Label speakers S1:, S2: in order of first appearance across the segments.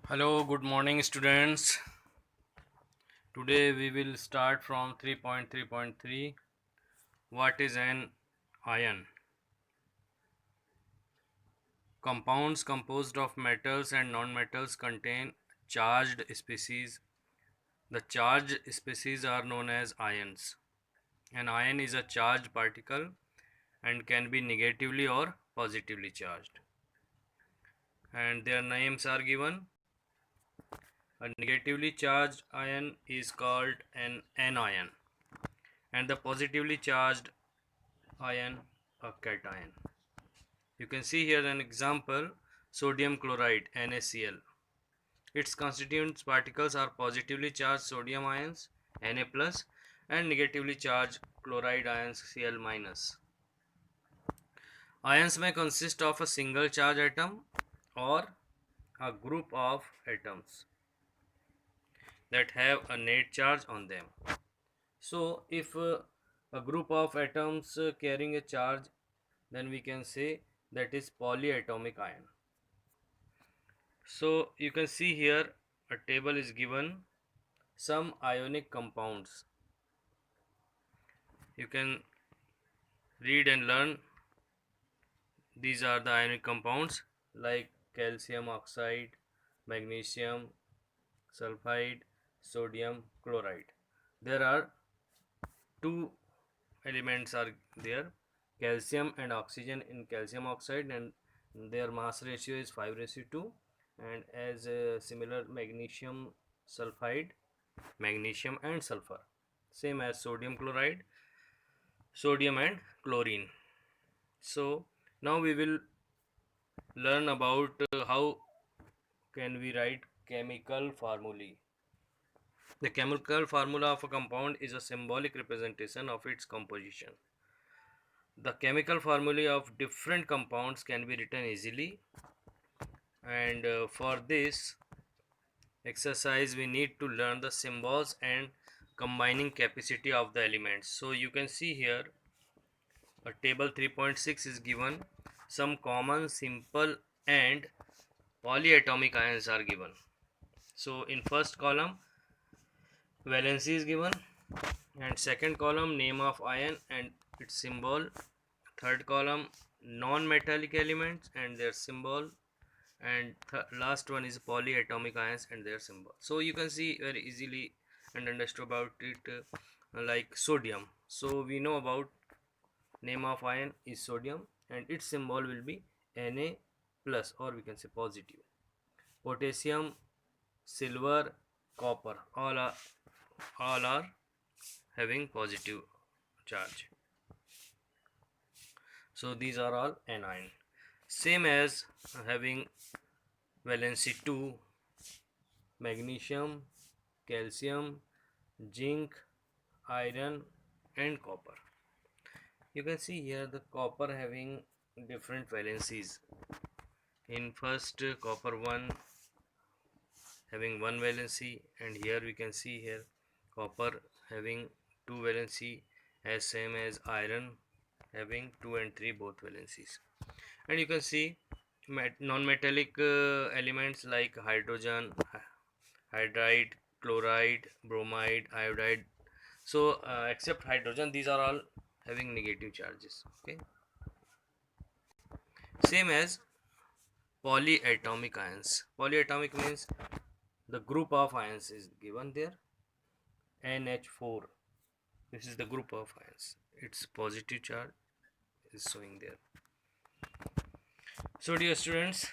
S1: Hello, good morning, students. Today we will start from 3.3.3. What is an ion? Compounds composed of metals and nonmetals contain charged species. The charged species are known as ions. An ion is a charged particle and can be negatively or positively charged. And their names are given. A negatively charged ion is called an anion, and the positively charged ion a cation. You can see here an example: sodium chloride NaCl. Its constituent particles are positively charged sodium ions Na plus and negatively charged chloride ions Cl minus. Ions may consist of a single charge atom or a group of atoms that have a net charge on them. So if a group of atoms carrying a charge, then we can say that is polyatomic ion. So you can see here a table is given, some ionic compounds. You can read and learn. These are the ionic compounds like calcium oxide, magnesium sulfide, sodium chloride. There are two elements are there, calcium and oxygen in calcium oxide, and their mass ratio is 5:2, and as similar magnesium sulfide, magnesium and sulfur, same as sodium chloride, sodium and chlorine. So now we will learn about how can we write chemical formulae. The chemical formula of a compound is a symbolic representation of its composition. The chemical formulae of different compounds can be written easily, and for this exercise we need to learn the symbols and combining capacity of the elements. So you can see here a table 3.6 is given. Some common, simple and polyatomic ions are given. So in first column valency is given, and second column name of ion and its symbol, third column non-metallic elements and their symbol, and last one is polyatomic ions and their symbol. So you can see very easily and understood about it, like sodium. So we know about name of ion is sodium and its symbol will be Na plus, or we can say positive. Potassium, silver, copper, all are having positive charge. So these are all anion. Same as having valency 2, magnesium, calcium, zinc, iron and copper. You can see here the copper having different valencies. In first copper 1 having one valency, and here we can see here copper having two valency, as same as iron having 2 and 3 both valencies. And you can see non-metallic elements like hydrogen, hydride, chloride, bromide, iodide. So except hydrogen, these are all having negative charges. Okay, same as polyatomic ions. Polyatomic means the group of ions is given there, NH4. This is the group of ions, its positive charge is showing there. So dear students,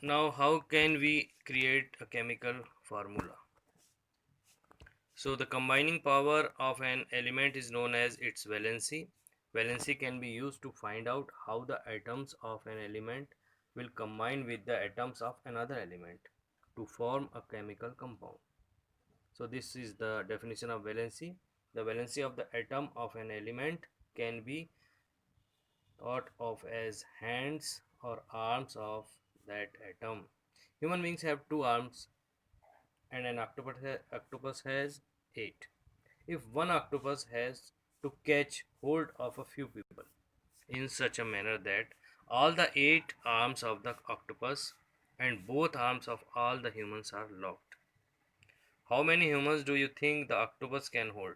S1: now how can we create a chemical formula? So the combining power of an element is known as its valency. Valency can be used to find out how the atoms of an element will combine with the atoms of another element to form a chemical compound. So this is the definition of valency. The valency of the atom of an element can be thought of as hands or arms of that atom. Human beings have two arms and an octopus has 8. If one octopus has to catch hold of a few people in such a manner that all the 8 arms of the octopus and both arms of all the humans are locked. How many humans do you think the octopus can hold?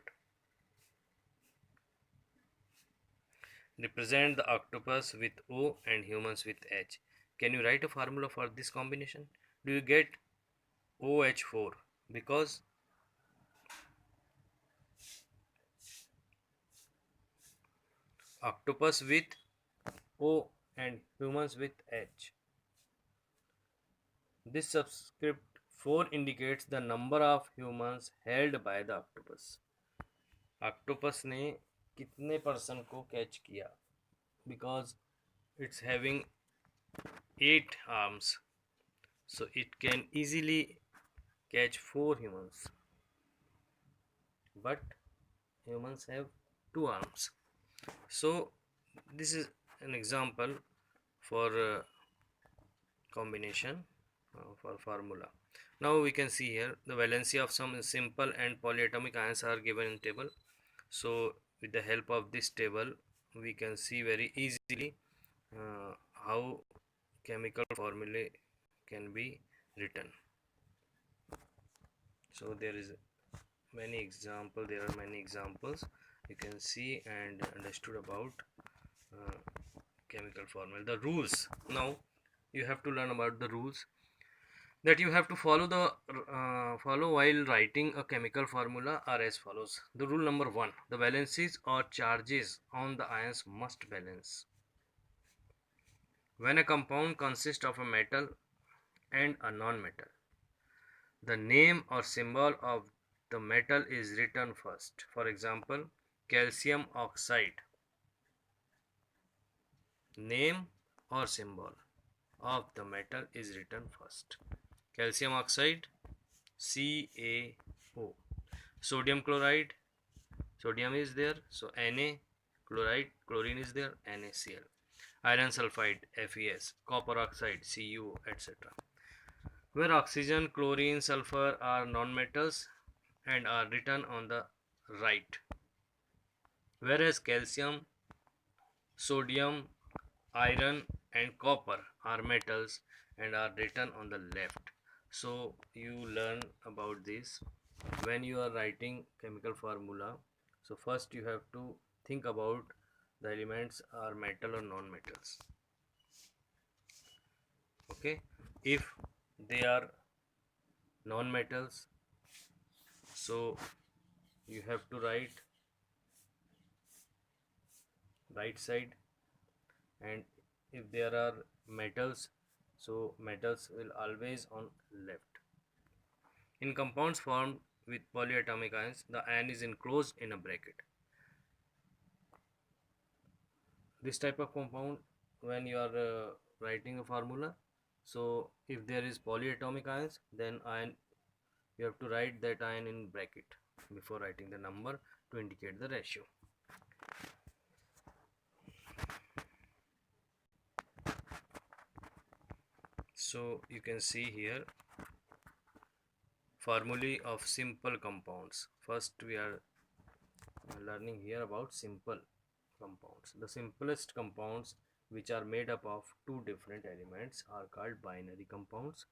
S1: Represent the octopus with O and humans with H. Can you write a formula for this combination? Do you get OH4? Because octopus with O and humans with H. This subscript 4 indicates the number of humans held by the octopus. Octopus ने कितने person को catch किया? Because it's having 8 arms, so it can easily catch 4 humans, but humans have 2 arms. So this is an example for combination for formula. Now we can see here the valency of some simple and polyatomic ions are given in table. So with the help of this table we can see very easily how chemical formulae can be written. So there are many examples you can see and understood about uh, chemical formula. The rules, now you have to learn about the rules that you have to follow while writing a chemical formula are as follows. The rule number 1: the valencies or charges on the ions must balance. When a compound consists of a metal and a non-metal, the name or symbol of the metal is written first. For example, calcium oxide, name or symbol of the metal is written first. Calcium oxide, CaO. Sodium chloride, sodium is there, so Na. Chloride, chlorine is there, NaCl. Iron sulfide, Fes. Copper oxide, Cu, etc. Where oxygen, chlorine, sulfur are non-metals and are written on the right, whereas calcium, sodium, iron and copper are metals and are written on the left. So you learn about this when you are writing chemical formula. So first you have to think about the elements are metal or non-metals. Okay, if they are non-metals, so you have to write right side, and if there are metals, so metals will always on left. In compounds formed with polyatomic ions, the ion is enclosed in a bracket. This type of compound, when you are writing a formula, so if there is polyatomic ions, then ion you have to write that ion in bracket before writing the number to indicate the ratio. So you can see here formulae of simple compounds. First we are learning here about simple compounds. The simplest compounds, which are made up of two different elements, are called binary compounds.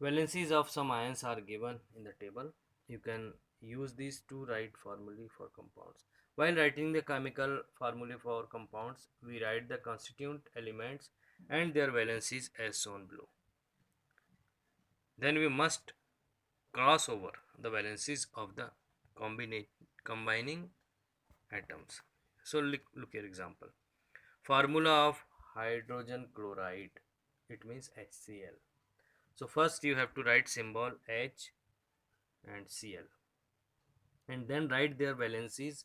S1: Valencies of some ions are given in the table. You can use these to write formulae for compounds. While writing the chemical formulae for compounds, we write the constituent elements and their valencies as shown below. Then we must cross over the valencies of the combining atoms. So look here example. Formula of hydrogen chloride, it means HCl. So first you have to write symbol H and Cl, and then write their valencies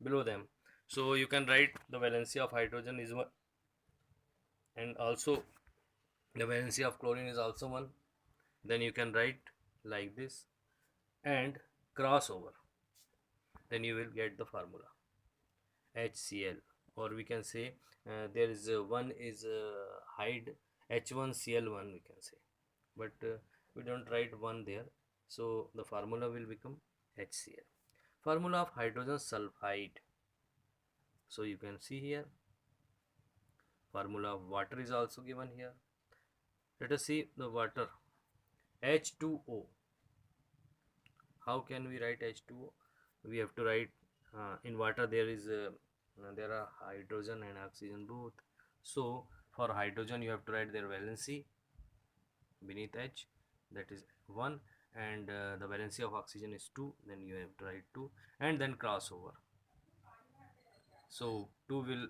S1: below them. So you can write the valency of hydrogen is 1, and also the valency of chlorine is also 1. Then you can write like this and cross over, then you will get the formula HCl. Or we can say there is one is hide H1Cl1 we can say, but we don't write 1 there, so the formula will become HCl. Formula of hydrogen sulfide, so you can see here Formula of water is also given here. Let us see the water. H2O. How can we write H2O? We have to write in water there are hydrogen and oxygen both. So for hydrogen you have to write their valency beneath H, that is 1, and the valency of oxygen is 2, then you have to write 2 and then crossover. So 2 will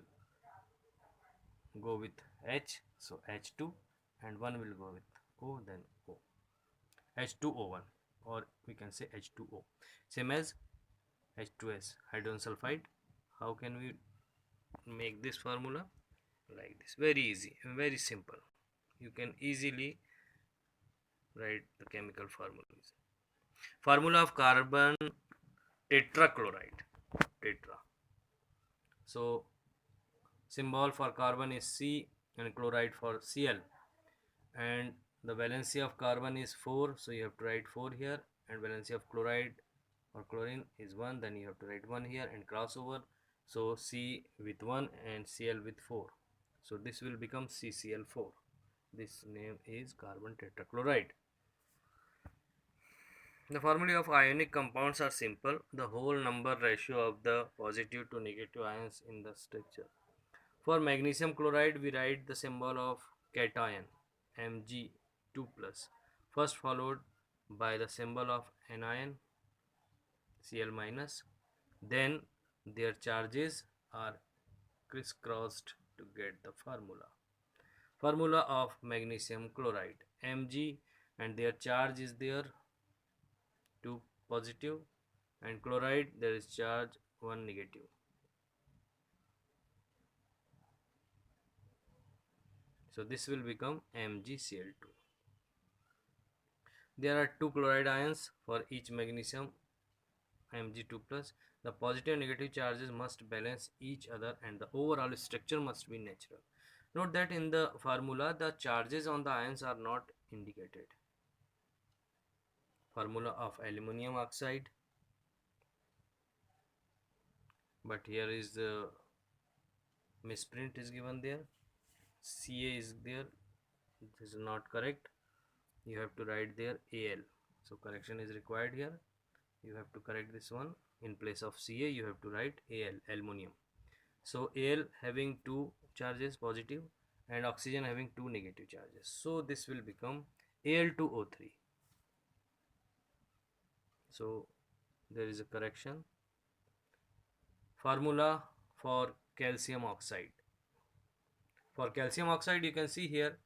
S1: go with H, so H2, and 1 will go with O, then O. H2O1, or we can say H2O. Same as H2S, hydrogen sulfide. How can we make this formula? Like this. Very easy, very simple. You can easily write the chemical formulas. Formula of carbon tetrachloride. Tetra. So symbol for carbon is C and chloride for Cl, and the valency of carbon is 4, so you have to write 4 here, and valency of chloride or chlorine is 1, then you have to write 1 here and crossover. So C with 1 and Cl with 4, so this will become CCl4. This name is carbon tetrachloride. The formula of ionic compounds are simple. The whole number ratio of the positive to negative ions in the structure. For magnesium chloride, we write the symbol of cation, Mg2+, first followed by the symbol of anion, Cl-, then their charges are crisscrossed to get the formula. Formula of magnesium chloride, Mg, and their charge is there 2 positive, and chloride there is charge 1 negative. So this will become MgCl2. There are 2 chloride ions for each magnesium Mg2+. The positive and negative charges must balance each other and the overall structure must be natural. Note that in the formula the charges on the ions are not indicated. Formula of aluminum oxide, but here is the misprint is given there. Ca is there, this is not correct. You have to write there Al, so correction is required here. You have to correct this one. In place of Ca you have to write Al, aluminum. So Al having 2 charges positive and oxygen having 2 negative charges, so this will become Al2O3. So there is a correction. Formula for calcium oxide. For calcium oxide you can see here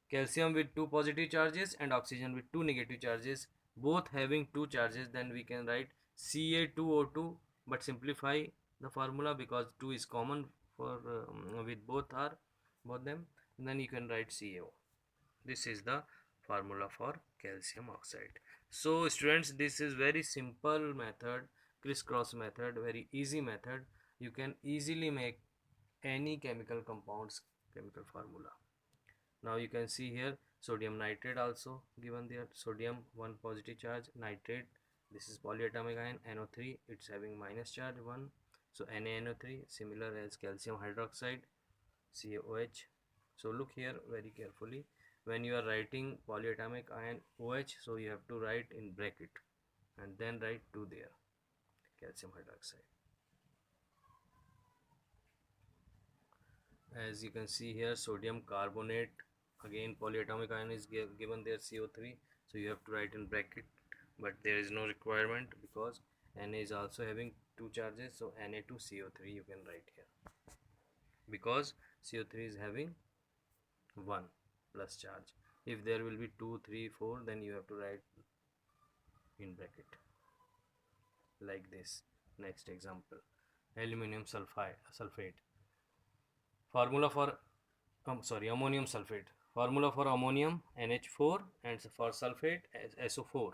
S1: calcium with 2 positive charges and oxygen with 2 negative charges, both having 2 charges, then we can write Ca2O2, but simplify the formula because 2 is common for with both them, and then you can write CaO. This is the formula for calcium oxide. So students, this is very simple method, crisscross method, very easy method. You can easily make any chemical compounds chemical formula. Now you can see here sodium nitrate also given there. Sodium 1 positive charge, nitrate, this is polyatomic ion, NO3, it's having minus charge 1, so NaNO3, similar as calcium hydroxide, CaOH. So look here very carefully, when you are writing polyatomic ion OH, so you have to write in bracket and then write 2 there, calcium hydroxide. As you can see here, sodium carbonate, again polyatomic ion is given there, CO3, so you have to write in bracket, but there is no requirement because Na is also having 2 charges, so Na2CO3 you can write here because CO3 is having 1 plus charge. If there will be 2, 3, 4, then you have to write in bracket like this. Next example, aluminum sulfate. Formula for ammonium sulfate. Formula for ammonium NH4 and for sulfate SO4.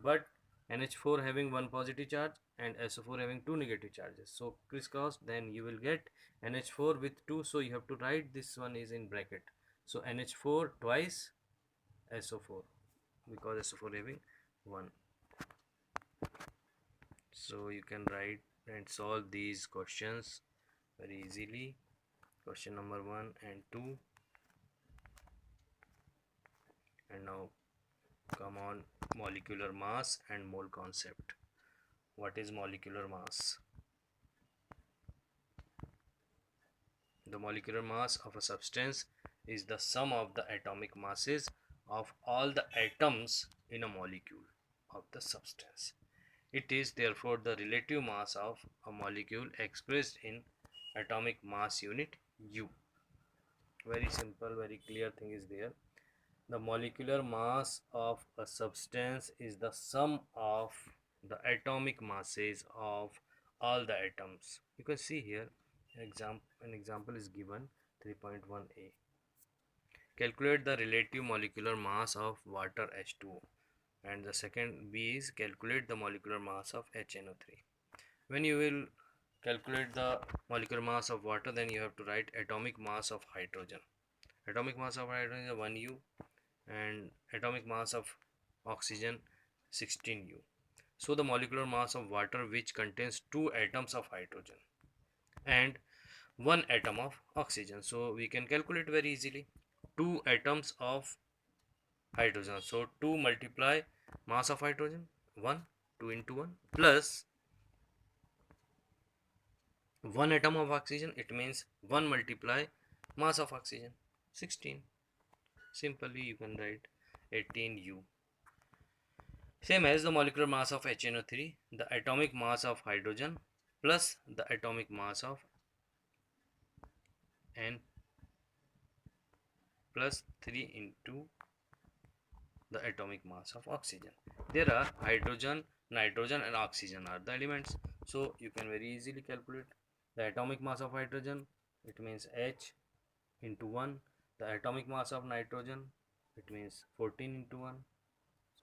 S1: But NH4 having 1 positive charge and SO4 having 2 negative charges. So crisscross, then you will get NH4 with 2. So you have to write this one is in bracket. So NH4 twice SO4 because SO4 having 1. So you can write and solve these questions very easily. Question number 1 and 2. And now come on molecular mass and mole concept. What is molecular mass? The molecular mass of a substance is the sum of the atomic masses of all the atoms in a molecule of the substance. It is therefore the relative mass of a molecule expressed in atomic mass unit U. Very simple, very clear thing is there. The molecular mass of a substance is the sum of the atomic masses of all the atoms. You can see here an example is given 3.1a. Calculate the relative molecular mass of water H2O, and the second B is calculate the molecular mass of HNO3. When you will calculate the molecular mass of water, then you have to write atomic mass of hydrogen. Atomic mass of hydrogen is 1U, and atomic mass of oxygen 16U. So the molecular mass of water, which contains 2 atoms of hydrogen and 1 atom of oxygen, so we can calculate very easily. 2 atoms of hydrogen, so 2 multiply mass of hydrogen 1, 2 into 1, plus 1 atom of oxygen, it means 1 multiply mass of oxygen 16. Simply you can write 18U. Same as the molecular mass of HNO3, the atomic mass of hydrogen plus the atomic mass of N plus 3 into the atomic mass of oxygen. There are hydrogen, nitrogen and oxygen are the elements. So you can very easily calculate the atomic mass of hydrogen, it means H into 1. The atomic mass of nitrogen, it means 14 into 1.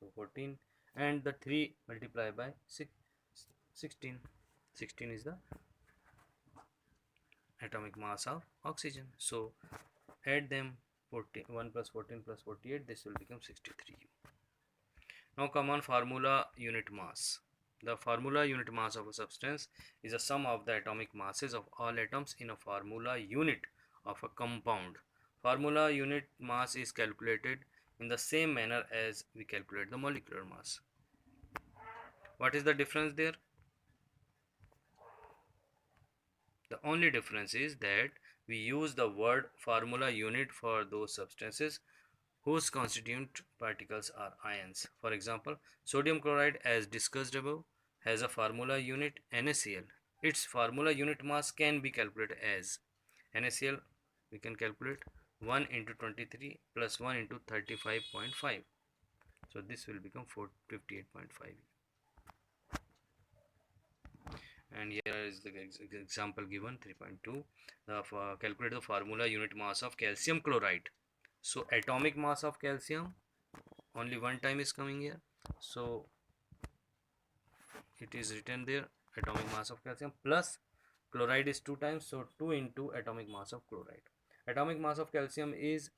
S1: So 14, and the 3 multiplied by 16. 16 is the atomic mass of oxygen. So add them, 1 plus 14 plus 48, this will become 63U. Now come on formula unit mass. The formula unit mass of a substance is a sum of the atomic masses of all atoms in a formula unit of a compound. Formula unit mass is calculated in the same manner as we calculate the molecular mass. What is the difference there? The only difference is that we use the word formula unit for those substances whose constituent particles are ions. For example, sodium chloride, as discussed above, has a formula unit NaCl. Its formula unit mass can be calculated as NaCl, we can calculate 1 into 23 plus 1 into 35.5. So this will become 458.5. And here is the example given 3.2. Calculate the formula unit mass of calcium chloride. So atomic mass of calcium, only one time is coming here, so it is written there, atomic mass of calcium plus chloride is 2 times, so 2 into atomic mass of chloride. Atomic mass of calcium is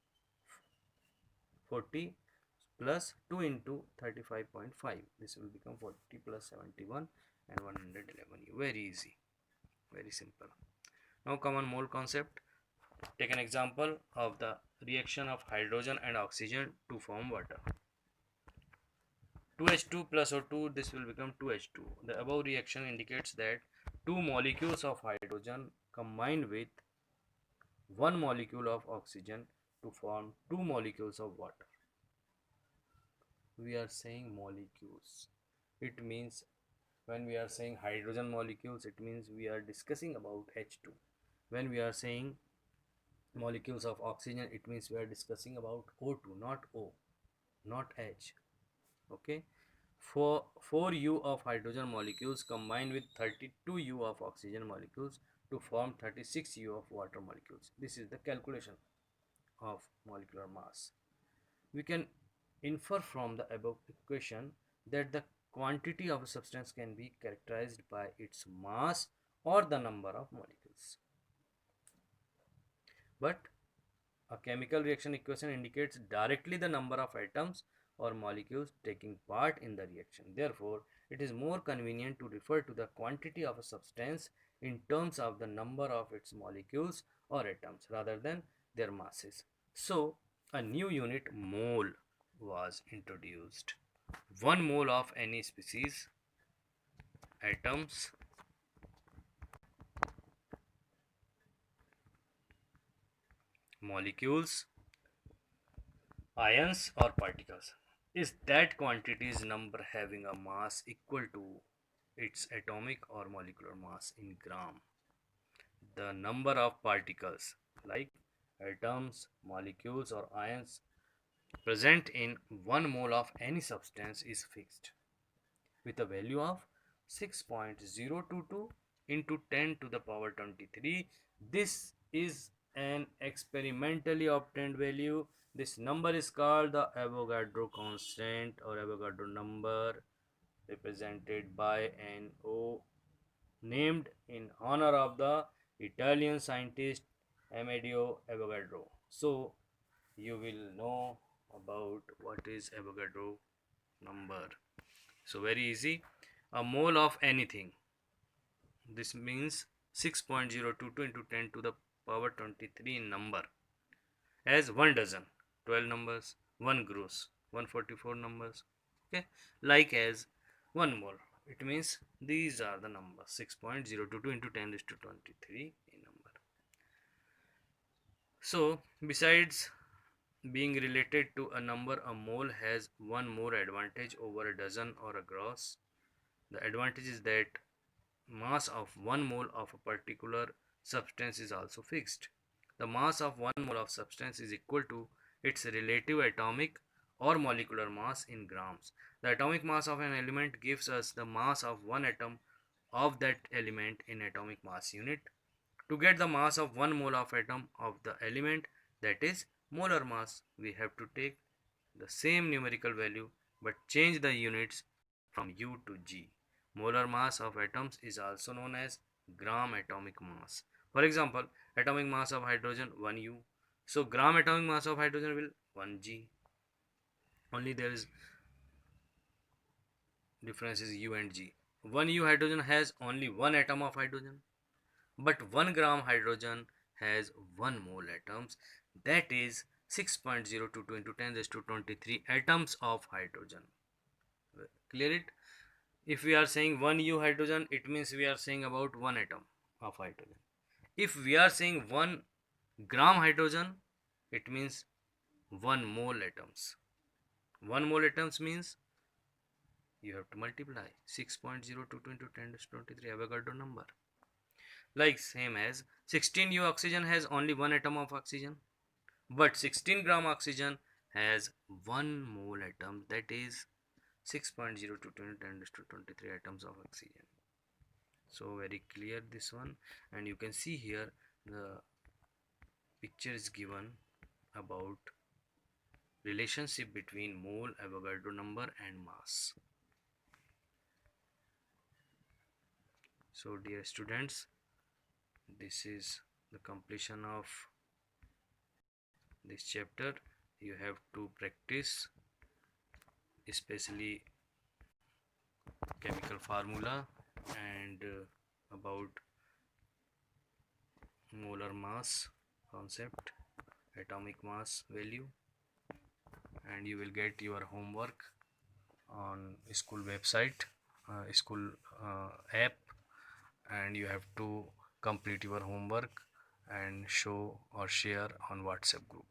S1: 40 plus 2 into 35.5, this will become 40 plus 71 and 111. Very easy, very simple. Now come on mole concept. Take an example of the reaction of hydrogen and oxygen to form water. 2H2 plus O2, this will become 2H2. The above reaction indicates that 2 molecules of hydrogen combined with 1 molecule of oxygen to form 2 molecules of water. We are saying molecules. It means when we are saying hydrogen molecules, it means we are discussing about H2. When we are saying molecules of oxygen, it means we are discussing about O2, not O, not H. Okay, 4U of hydrogen molecules combined with 32U of oxygen molecules to form 36U of water molecules. This is the calculation of molecular mass. We can infer from the above equation that the quantity of a substance can be characterized by its mass or the number of molecules. But a chemical reaction equation indicates directly the number of atoms or molecules taking part in the reaction. Therefore, it is more convenient to refer to the quantity of a substance in terms of the number of its molecules or atoms rather than their masses. So, a new unit, mole, was introduced. 1 mole of any species, atoms, molecules, ions, or particles is that quantity's number having a mass equal to its atomic or molecular mass in gram. The number of particles like atoms, molecules, or ions present in 1 mole of any substance is fixed with a value of 6.022 into 10 to the power 23. This is an experimentally obtained value. This number is called the Avogadro constant or Avogadro number, represented by an O, named in honor of the Italian scientist Amedeo Avogadro. So you will know about what is Avogadro number. So very easy. A mole of anything. This means 6.022 into 10 to the power 23 in number. As 1 dozen, 12 numbers, 1 gross, 144 numbers. Okay, like as 1 mole. It means these are the numbers 6.022 into 10 to 23 in number. So besides being related to a number, a mole has one more advantage over a dozen or a gross. The advantage is that mass of 1 mole of a particular substance is also fixed. The mass of 1 mole of substance is equal to its relative atomic or molecular mass in grams. The atomic mass of an element gives us the mass of one atom of that element in atomic mass unit. To get the mass of 1 mole of atom of the element, that is molar mass, we have to take the same numerical value but change the units from U to G. Molar mass of atoms is also known as gram atomic mass. For example, atomic mass of hydrogen 1 U. So gram atomic mass of hydrogen will 1 G. Only there is difference is U and G. 1 U hydrogen has only 1 atom of hydrogen, but 1 gram hydrogen has 1 mole atoms, that is 6.022 into 10 raised to 23 atoms of hydrogen. Clear it? If we are saying 1 U hydrogen, it means we are saying about 1 atom of hydrogen. If we are saying 1 gram hydrogen, it means 1 mole atoms. 1 mole atoms means you have to multiply 6.022 into 10 to 23 Avogadro number. Like same as 16 U oxygen has only 1 atom of oxygen, but 16 gram oxygen has 1 mole atom, that is 6.022 into 10 to 23 atoms of oxygen. So very clear this one, and you can see here the picture is given about relationship between mole, Avogadro number and mass. So dear students, this is the completion of this chapter. You have to practice especially chemical formula and about molar mass concept, atomic mass value, and you will get your homework on school website, school app, and you have to complete your homework and show or share on WhatsApp group.